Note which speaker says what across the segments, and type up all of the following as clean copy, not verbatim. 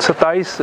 Speaker 1: 27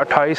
Speaker 1: 28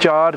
Speaker 1: 4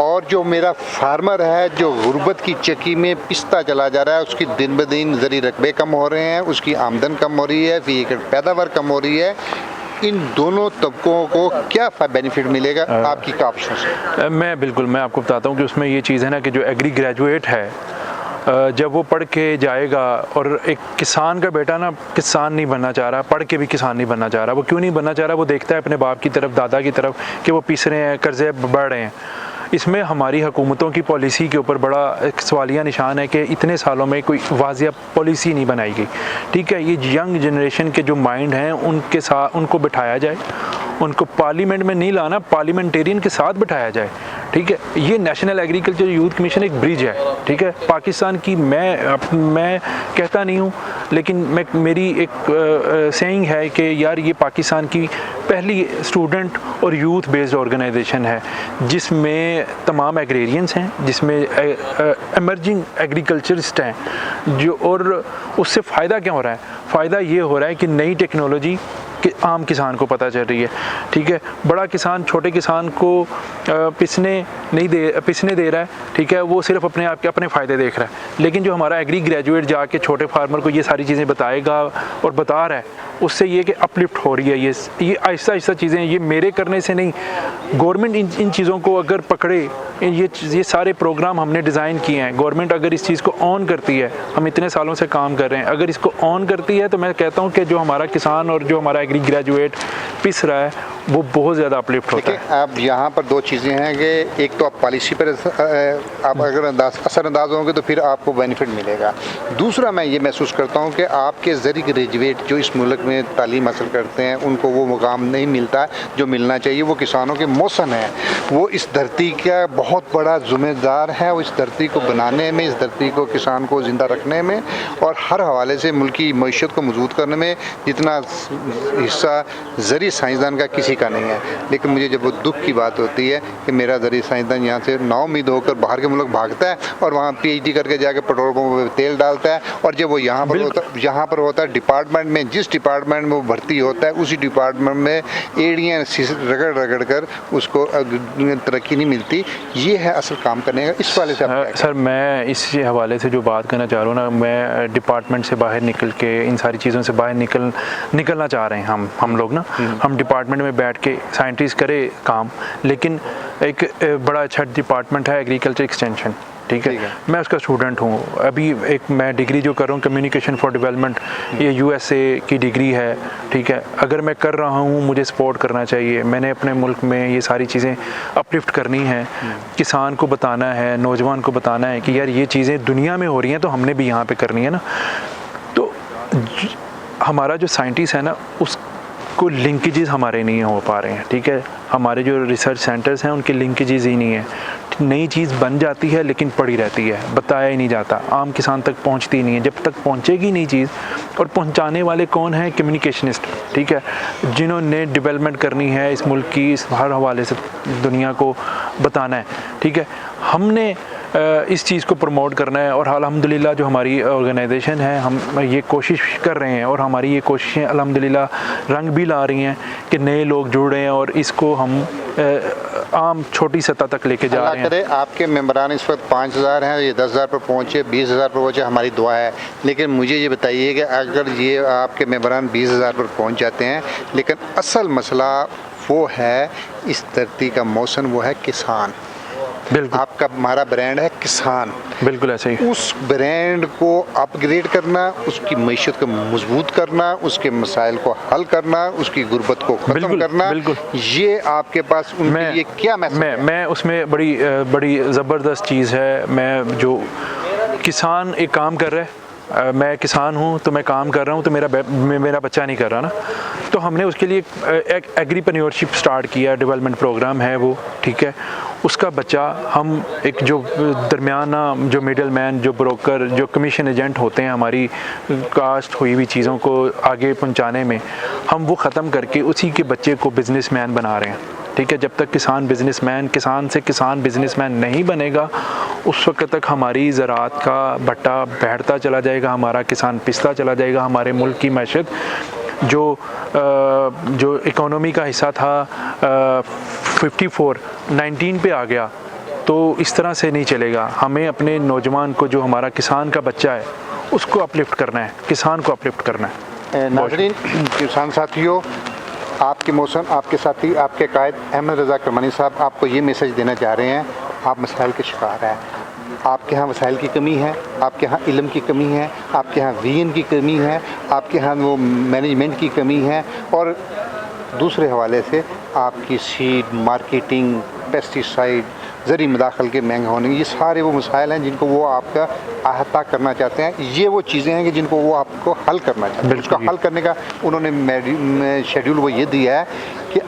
Speaker 2: اور جو میرا فارمر ہے جو غربت کی چکی میں پستا چلا جا رہا ہے، اس کی دن بدن زرعی رقبے کم ہو رہے ہیں، اس کی آمدن کم ہو رہی ہے، فی ایکڑ پیداوار کم ہو رہی ہے، ان دونوں طبقوں کو کیا بینیفٹ ملے گا آپ کی کاپشن سے؟
Speaker 1: میں آپ کو بتاتا ہوں کہ اس میں یہ چیز ہے نا کہ جو ایگری گریجویٹ ہے جب وہ پڑھ کے جائے گا، اور ایک کسان کا بیٹا نا کسان نہیں بننا چاہ رہا، پڑھ کے بھی کسان نہیں بننا چاہ رہا. وہ کیوں نہیں بننا چاہ رہا؟ وہ دیکھتا ہے اپنے باپ کی طرف، دادا کی طرف کہ وہ پیس رہے ہیں، قرضے بڑھ رہے ہیں. اس میں ہماری حکومتوں کی پالیسی کے اوپر بڑا ایک سوالیہ نشان ہے کہ اتنے سالوں میں کوئی واضح پالیسی نہیں بنائی گئی. ٹھیک ہے، یہ ینگ جنریشن کے جو مائنڈ ہیں ان کے ساتھ ان کو بٹھایا جائے، ان کو پارلیمنٹ میں نہیں لانا، پارلیمنٹیرین کے ساتھ بٹھایا جائے. ٹھیک ہے، یہ نیشنل ایگریکلچر یوتھ کمیشن ایک برج ہے. ٹھیک ہے، پاکستان کی میں کہتا نہیں ہوں، لیکن میری ایک سینگ ہے کہ یار یہ پاکستان کی پہلی اسٹوڈنٹ اور یوتھ بیسڈ آرگنائزیشن ہے جس میں تمام ایگریرینس ہیں، جس میں ایمرجنگ ایگریکلچرسٹ ہیں جو، اور اس سے فائدہ کیا ہو رہا ہے؟ فائدہ یہ ہو رہا ہے کہ نئی ٹیکنالوجی کہ عام کسان کو پتہ چل رہی ہے. ٹھیک ہے، بڑا کسان چھوٹے کسان کو پسنے دے رہا ہے. ٹھیک ہے، وہ صرف اپنے آپ کے اپنے فائدے دیکھ رہا ہے. لیکن جو ہمارا ایگری گریجویٹ جا کے چھوٹے فارمر کو یہ ساری چیزیں بتائے گا اور بتا رہا ہے، اس سے یہ کہ اپلفٹ ہو رہی ہے. یہ آہستہ آہستہ چیزیں، یہ میرے کرنے سے نہیں، گورنمنٹ ان چیزوں کو اگر پکڑے، یہ سارے پروگرام ہم نے ڈیزائن کیے ہیں، گورنمنٹ اگر اس چیز کو آن کرتی ہے، ہم اتنے سالوں سے کام کر رہے ہیں، اگر اس کو آن کرتی ہے تو میں کہتا ہوں کہ جو ہمارا کسان اور جو ہمارا ایگری گریجویٹ پس رہا ہے وہ بہت زیادہ اپلفٹ ہوتا ہے.
Speaker 2: اب یہاں پر دو چیزیں ہیں کہ ایک تو آپ پالیسی پر آپ اگر اثر انداز ہوں گے تو پھر آپ کو بینیفٹ ملے گا. دوسرا میں یہ محسوس کرتا ہوں کہ آپ کے زرعی گریجویٹ جو اس ملک میں تعلیم حاصل کرتے ہیں ان کو وہ مقام نہیں ملتا جو ملنا چاہیے. وہ کسانوں کے محسن ہیں، وہ اس دھرتی کا بہت بڑا ذمہ دار ہے، وہ اس دھرتی کو بنانے میں، اس دھرتی کو کسان کو زندہ رکھنے میں اور ہر حوالے سے ملکی معیشت کو مضبوط کرنے میں جتنا حصہ زرعی سائنسدان کا کسی کا نہیں ہے. لیکن مجھے جب وہ دکھ کی بات ہوتی ہے کہ میرا زرعی سائنسدان یہاں سے نا امید ہو کر باہر کے ملک بھاگتا ہے اور وہاں پی ایچ ڈی کر کے جا کے پیٹرول پمپ میں تیل ڈالتا ہے، اور جب وہ یہاں پر ہوتا ہے ڈپارٹمنٹ میں، جس ڈپارٹمنٹ میں وہ بھرتی ہوتا ہے اسی ڈپارٹمنٹ میں ایڑیاں رگڑ کر اس کو ترقی نہیں ملتی. یہ ہے اصل کام کرنے کا. اس والے سے
Speaker 1: سر میں اس حوالے سے جو بات کرنا چاہ رہا ہوں نا، میں ڈپارٹمنٹ سے باہر نکل کے ان ساری چیزوں سے باہر نکلنا چاہ رہے ہیں ہم لوگ نا. ہم ڈپارٹمنٹ میں بیٹھ کے سائنٹسٹ کرے کام، لیکن ایک بڑا اچھا ڈپارٹمنٹ ہے ایگریکلچر ایکسٹینشن. ٹھیک ہے، میں اس کا اسٹوڈنٹ ہوں. ابھی ایک میں ڈگری جو کر رہا ہوں کمیونیکیشن فار ڈیولپمنٹ، یہ یو ایس اے کی ڈگری ہے. ٹھیک ہے، اگر میں کر رہا ہوں مجھے سپورٹ کرنا چاہیے. میں نے اپنے ملک میں یہ ساری چیزیں اپلفٹ کرنی ہے، کسان کو بتانا ہے، نوجوان کو بتانا ہے کہ یار یہ چیزیں دنیا میں ہو رہی ہیں تو ہم نے بھی یہاں پہ کرنی ہے نا. تو ہمارا جو سائنٹسٹ ہے نا اس کو لنکیجز ہمارے نہیں ہو پا رہے ہیں. ٹھیک ہے، ہمارے جو ریسرچ سینٹرز ہیں ان کے لنکیجز ہی نہیں ہیں. نئی چیز بن جاتی ہے لیکن پڑی رہتی ہے، بتایا ہی نہیں جاتا، عام کسان تک پہنچتی نہیں ہے. جب تک پہنچے گی نہیں چیز، اور پہنچانے والے کون ہیں؟ کمیونیکیشنسٹ. ٹھیک ہے، جنہوں نے ڈیولپمنٹ کرنی ہے اس ملک کی، اس ہر حوالے سے دنیا کو بتانا ہے. ٹھیک ہے، ہم نے اس چیز کو پروموٹ کرنا ہے، اور الحمدللہ جو ہماری آرگنائزیشن ہے ہم یہ کوشش کر رہے ہیں، اور ہماری یہ کوششیں الحمدللہ رنگ بھی لا رہی ہیں کہ نئے لوگ جڑ رہے ہیں اور اس کو ہم عام چھوٹی سطح تک لے کے جا رہے ہیں.
Speaker 2: اللہ کرے آپ کے ممبران اس وقت 5000 ہیں، یہ 10,000 پر پہنچے، 20,000 پر پہنچے، ہماری دعا ہے. لیکن مجھے یہ بتائیے کہ اگر یہ آپ کے ممبران 20,000 پر پہنچ جاتے ہیں، لیکن اصل مسئلہ وہ ہے اس دھرتی کا موسم، وہ ہے کسان.
Speaker 1: بالکل،
Speaker 2: آپ کا ہمارا برانڈ ہے کسان.
Speaker 1: بالکل ایسے ہی.
Speaker 2: اس برانڈ کو اپ گریڈ کرنا، اس کی معیشت کو مضبوط کرنا، اس کے مسائل کو حل کرنا، اس کی غربت کو ختم کرنا، یہ آپ کے پاس ان کے لیے کیا میسج ہے؟
Speaker 1: میں اس میں بڑی زبردست چیز ہے. میں جو کسان ایک کام کر رہا ہے، میں کسان ہوں تو میں کام کر رہا ہوں تو میرا بچہ نہیں کر رہا نا. تو ہم نے اس کے لیے ایک ایگریپrenureship سٹارٹ کیا، ڈیولپمنٹ پروگرام ہے وہ. ٹھیک ہے، اس کا بچہ ہم ایک جو درمیانہ جو میڈل مین، جو بروکر، جو کمیشن ایجنٹ ہوتے ہیں ہماری کاسٹ ہوئی ہوئی چیزوں کو آگے پہنچانے میں، ہم وہ ختم کر کے اسی کے بچے کو بزنس مین بنا رہے ہیں. ٹھیک ہے، جب تک کسان سے کسان بزنس مین نہیں بنے گا اس وقت تک ہماری زراعت کا بھٹا بیٹھتا چلا جائے گا، ہمارا کسان پستا چلا جائے گا. ہمارے ملک کی معیشت جو اکانومی کا حصہ تھا 19 پہ آ گیا، تو اس طرح سے نہیں چلے گا. ہمیں اپنے نوجوان کو، جو ہمارا کسان کا بچہ ہے، اس کو اپلفٹ کرنا ہے، کسان کو اپلفٹ کرنا ہے.
Speaker 2: ناظرین، کسان ساتھیوں، آپ کے موسم، آپ کے ساتھی، آپ کے قائد احمد رضا کرمانی صاحب آپ کو یہ میسج دینا چاہ رہے ہیں. آپ مسائل کے شکار ہیں. آپ کے ہاں وسائل کی کمی ہے، آپ کے ہاں علم کی کمی ہے، آپ کے ہاں ویژن کی کمی ہے، آپ کے ہاں وہ مینجمنٹ کی کمی ہے، اور دوسرے حوالے سے آپ کی سیڈ، مارکیٹنگ، پیسٹی سائڈ، زرعی مداخل کے مہنگے ہونے، یہ سارے وہ مسائل ہیں جن کو وہ آپ کا احاطہ کرنا چاہتے ہیں. یہ وہ چیزیں ہیں کہ جن کو وہ آپ کو حل کرنا چاہتے ہیں. اس کا حل کرنے کا انہوں نے شیڈیول وہ یہ دیا ہے کہ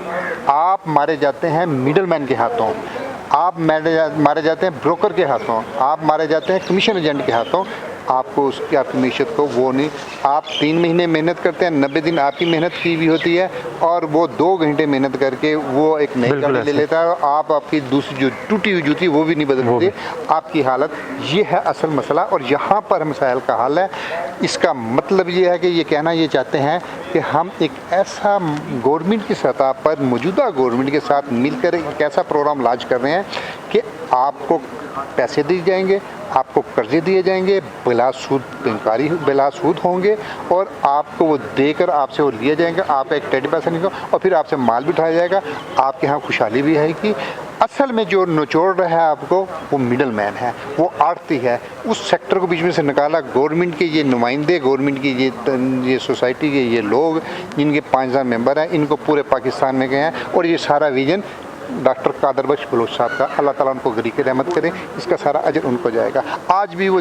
Speaker 2: آپ مارے جاتے ہیں میڈل مین کے ہاتھوں، آپ مارے جاتے ہیں بروکر کے ہاتھوں، آپ مارے جاتے ہیں کمیشن ایجنٹ کے ہاتھوں. آپ کو اس کی، آپ کی معیشت کو وہ نہیں، آپ 3 مہینے محنت کرتے ہیں، 90 دن آپ کی محنت کی بھی ہوتی ہے، اور وہ 2 گھنٹے محنت کر کے وہ ایک نئی گاڑی لے لیتا ہے، اور آپ کی دوسری جو ٹوٹی ہوئی جوتی وہ بھی نہیں بدلتی. آپ کی حالت یہ ہے اصل مسئلہ، اور یہاں پر مسائل کا حل ہے. اس کا مطلب یہ ہے کہ یہ کہنا یہ چاہتے ہیں کہ ہم ایک ایسا گورنمنٹ کی سطح پر، موجودہ گورنمنٹ کے ساتھ مل کر ایک ایسا پروگرام لانچ کر رہے ہیں کہ آپ کو پیسے دیے جائیں گے، آپ کو قرضے دیے جائیں گے، بلا سود ہوں گے، اور آپ کو وہ دے کر آپ سے وہ لیے جائیں گے. آپ ایک ٹیڈی پیسہ نہیں دو، اور پھر آپ سے مال بھی اٹھایا جائے گا. آپ کے ہاں خوشحالی بھی ہے کہ اصل میں جو نچوڑ رہا ہے آپ کو، وہ مڈل مین ہے، وہ آڑتی ہے. اس سیکٹر کو بیچ میں سے نکالا. گورنمنٹ کے یہ نمائندے، گورنمنٹ کی یہ سوسائٹی کے یہ لوگ جن کے 5000 ممبر ہیں، ان کو پورے پاکستان میں گئے ہیں، اور یہ سارا ویژن ڈاکٹر قادر بخش بلوچ صاحب کا، اللہ تعالیٰ ان کو غریق رحمت کرے، اس کا سارا اجر ان کو جائے گا. آج بھی وہ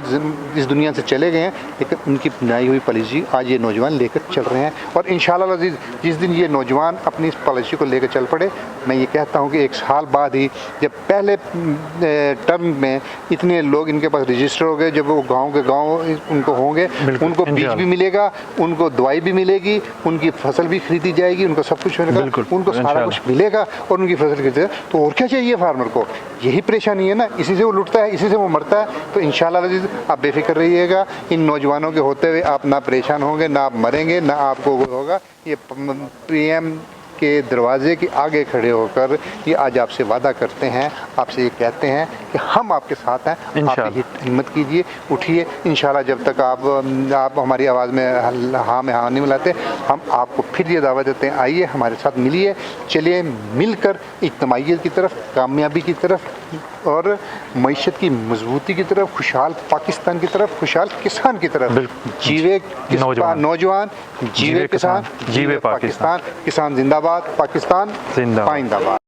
Speaker 2: اس دنیا سے چلے گئے ہیں، لیکن ان کی بنائی ہوئی پالیسی آج یہ نوجوان لے کر چل رہے ہیں. اور انشاءاللہ العزیز جس دن یہ نوجوان اپنی اس پالیسی کو لے کر چل پڑے، میں یہ کہتا ہوں کہ 1 سال بعد ہی، جب پہلے ٹرم میں اتنے لوگ ان کے پاس رجسٹر ہو گئے، جب وہ گاؤں کے گاؤں ان کو ہوں گے، ان کو بیج بھی ملے گا، ان کو دوائی بھی ملے گی، ان کی فصل بھی خریدی جائے گی، ان کو سب کچھ ملے گا، ان کو سارا کچھ ملے گا، اور ان کی فصل خریدی. تو اور کیا چاہیے فارمر کو؟ یہی پریشانی ہے نا، اسی سے وہ لٹتا ہے، اسی سے وہ مرتا ہے. تو انشاءاللہ العزیز آپ بے فکر رہیے گا. ان نوجوانوں کے ہوتے ہوئے آپ نہ پریشان ہوں گے، نہ آپ مریں گے، نہ آپ کو وہ ہوگا. یہ پی ایم کے دروازے کے آگے کھڑے ہو کر یہ آج آپ سے وعدہ کرتے ہیں، آپ سے یہ کہتے ہیں کہ ہم آپ کے ساتھ ہیں. آپ ہمت کیجئے، اٹھیے. انشاءاللہ جب تک آپ ہماری آواز میں ہاں نہیں ملاتے، ہم آپ کو پھر یہ دعوت دیتے ہیں، آئیے ہمارے ساتھ ملیے، چلیے مل کر اجتماعیت کی طرف، کامیابی کی طرف، اور معیشت کی مضبوطی کی طرف، خوشحال پاکستان کی طرف، خوشحال کسان کی طرف. جیوے نوجوان، جیوے کسان، جیوے پاکستان. کسان زندہ باد، پاکستان زندہ باد.